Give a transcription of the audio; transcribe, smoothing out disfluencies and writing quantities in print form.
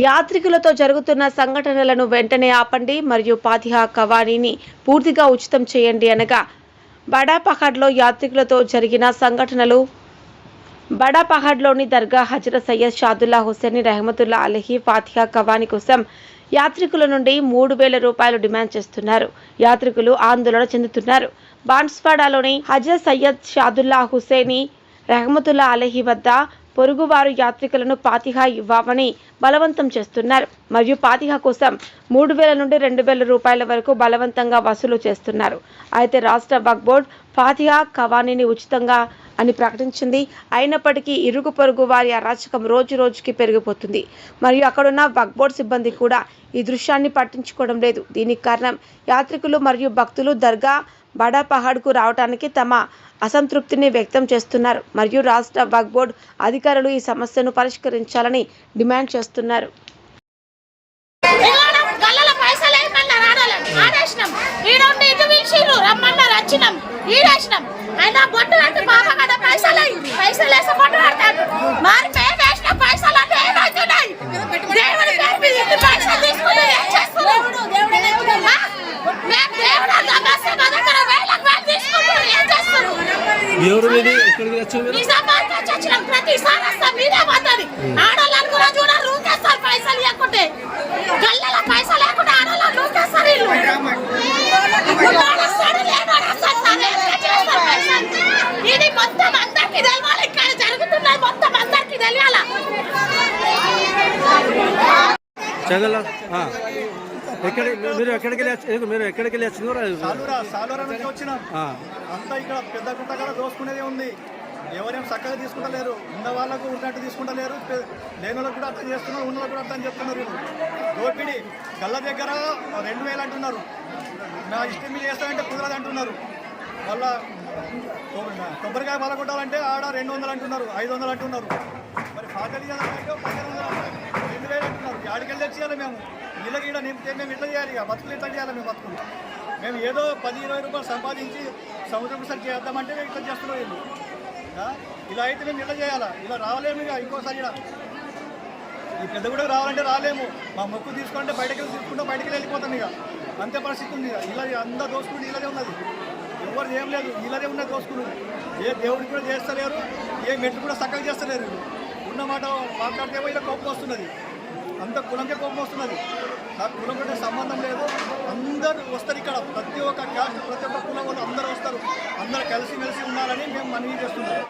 యాత్రికులతో జరుగుతున్న సంఘటనలను వెంటనే ఆపండి మరియు ఫాతిహా కవానీని పూర్తిగా ఉచితం చేయండి అనగా బడాపహాడ్లో యాత్రికులతో జరిగిన సంఘటనలు. బడాపహాడ్లోని దర్గా హజరత్ సయ్యద్ షాదుల్లా హుస్సేని రెహమతుల్లా అలైహి ఫాతిహా కవానీ కోసం యాత్రికుల నుండి 3,000 రూపాయలు డిమాండ్ చేస్తున్నారు. యాత్రికులు ఆందోళన చెందుతున్నారు. బాన్స్వాడలోని హజరత్ సయ్యద్ షాదుల్లా హుస్సేని రెహమతుల్లా అలైహి వద్ద పొరుగువారు యాత్రికులను ఫాతిహా ఇవ్వమని బలవంతం చేస్తున్నారు మరియు ఫాతిహా కోసం 3,000 నుండి 2,000 రూపాయల వరకు బలవంతంగా వసూలు చేస్తున్నారు. అయితే రాష్ట్ర వక్ఫ్ బోర్డు ఫాతిహా కవానీని ఉచితంగా అని ప్రకటించింది. అయినప్పటికీ ఇరుగు పొరుగు వారి అరాచకం రోజు రోజుకి పెరిగిపోతుంది మరియు అక్కడున్న వక్ఫ్ బోర్డు సిబ్బంది కూడా ఈ దృశ్యాన్ని పట్టించుకోవడం లేదు. దీనికి కారణం యాత్రికులు మరియు భక్తులు దర్గా బడాపహాడ్కు రావడానికి తమ అసంతృప్తిని వ్యక్తం చేస్తున్నారు మరియు రాష్ట్ర వక్ఫ్ బోర్డు అధికారులు ఈ సమస్యను పరిష్కరించాలని డిమాండ్ చేస్తున్నారు. ఎక్కడికి వెళ్ళి సాలూరా నుంచి వచ్చినాం. అంతా ఇక్కడ పెద్ద గుంట కదా దోసుకునేది ఉంది. ఎవరేం చక్కగా తీసుకుంటలేరు. ఉన్న వాళ్ళకు ఉన్నట్టు తీసుకుంటలేరు, లేని వాళ్ళకు కూడా అర్థం చేస్తున్నారు, ఉన్న వాళ్ళకు కూడా అర్థం చెప్తున్నారు. దోపిడి గల్ల దగ్గర 2,000 అంటున్నారు. నా ఇష్టం మీద చేస్తామంటే కుదరదు అంటున్నారు. వాళ్ళ కొబ్బరికాయ బాల కొట్టాలంటే ఆడ 200 అంటున్నారు, 500 అంటున్నారు. మరి ఫాదర్ 2,000 అంటున్నారు. ఆడికెళ్ళి తెచ్చేయాలి మేము. వీళ్ళకి ఇక్కడ నింపితే మేము ఇట్లా చేయాలి, ఇక బతుకులు ఇట్లా చేయాలి. మేము బతుకులు మేము ఏదో 10-20 రూపాయలు సంపాదించి సముద్రం సరి చేద్దామంటే మేము ఇట్లా చేస్తున్నాం. వీళ్ళు ఇలా అయితే మేము ఇట్లా చేయాలా? ఇలా రావలేము. ఇక ఇంకోసారి ఇలా ఈ పెద్ద కూడా రావాలంటే రాలేము. మా మొక్కు తీసుకుంటే బయటకి తీసుకుంటాం, బయటకి వెళ్ళిపోతాం. ఇక అంతే పరిస్థితి ఉంది. ఇలా అందరూ దోసుకుంటే ఇలాగే ఉన్నది. ఎవరు ఏం లేదు, ఇలాగే ఉన్నది దోసుకున్నది. ఏ దేవుడికి కూడా చేస్తలేరు, ఏ మెట్లు కూడా చక్కగా చేస్తలేరు. ఉన్నమాట మాట్లాడితే ఇలా కోపం వస్తున్నది. అంత కులంకే కోపం వస్తున్నది. నాకు కులం కంటే సంబంధం లేదు. అందరూ వస్తారు ఇక్కడ. ప్రతి ఒక్క క్యాస్ట్, ప్రతి ఒక్క కులం వాళ్ళు అందరూ వస్తారు. అందరూ కలిసిమెలిసి ఉండాలని మేము మనవి చేస్తున్నాం.